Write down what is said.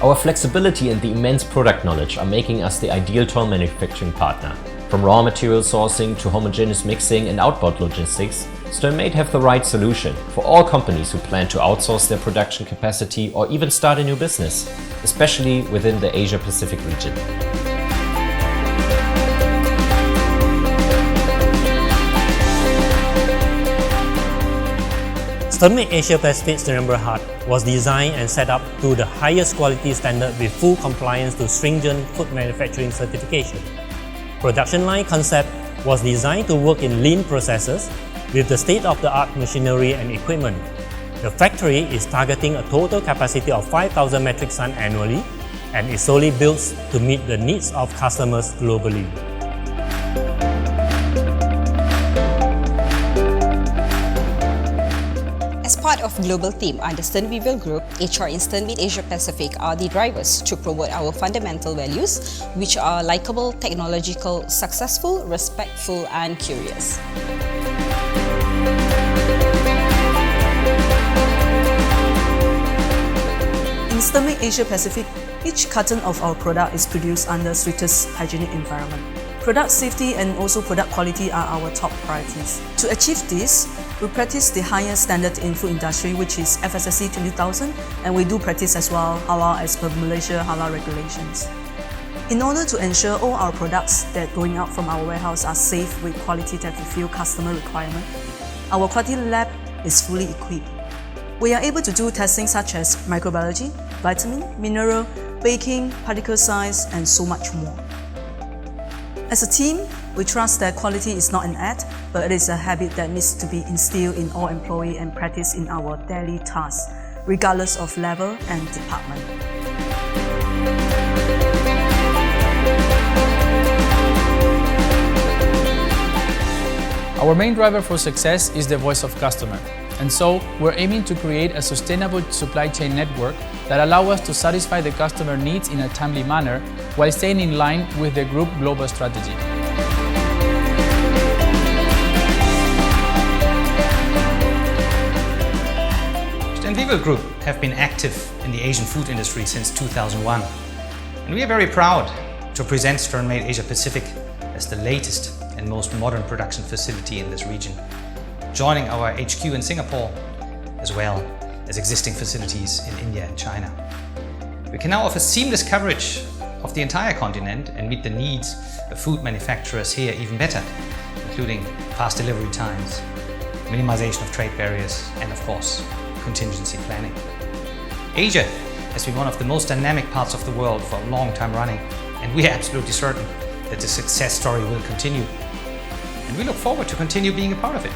Our flexibility and the immense product knowledge are making us the ideal toll manufacturing partner. From raw material sourcing to homogeneous mixing and outbound logistics, SternMaid have the right solution for all companies who plan to outsource their production capacity or even start a new business, especially within the Asia-Pacific region. SternMaid Asia Pacific Stirling Hut was designed and set up to the highest quality standard with full compliance to stringent food manufacturing certification. Production line concept was designed to work in lean processes with the state-of-the-art machinery and equipment. The factory is targeting a total capacity of 5,000 metric tons annually and is solely built to meet the needs of customers globally. As part of global team under SternMaid Group, HR in SternMaid Asia Pacific are the drivers to promote our fundamental values, which are likable, technological, successful, respectful, and curious. In SternMaid Asia Pacific, each carton of our product is produced under strictest hygienic environment. Product safety and also product quality are our top priorities. To achieve this, we practice the highest standard in food industry, which is FSSC 20000, and we do practice as well halal as per Malaysia halal regulations. In order to ensure all our products that going out from our warehouse are safe with quality that fulfill customer requirement, our quality lab is fully equipped. We are able to do testing such as microbiology, vitamin, mineral, baking, particle size, and so much more. As a team, we trust that quality is not an act, but it is a habit that needs to be instilled in all employees and practiced in our daily tasks, regardless of level and department. Our main driver for success is the voice of customer. And so, we're aiming to create a sustainable supply chain network that allows us to satisfy the customer needs in a timely manner while staying in line with the group global strategy. SternMaid Group have been active in the Asian food industry since 2001. And we are very proud to present SternMaid Asia Pacific as the latest and most modern production facility in this region, joining our HQ in Singapore, as well as existing facilities in India and China. We can now offer seamless coverage of the entire continent and meet the needs of food manufacturers here even better, including fast delivery times, minimization of trade barriers, and of course, contingency planning. Asia has been one of the most dynamic parts of the world for a long time running, and we are absolutely certain that the success story will continue. And we look forward to continue being a part of it.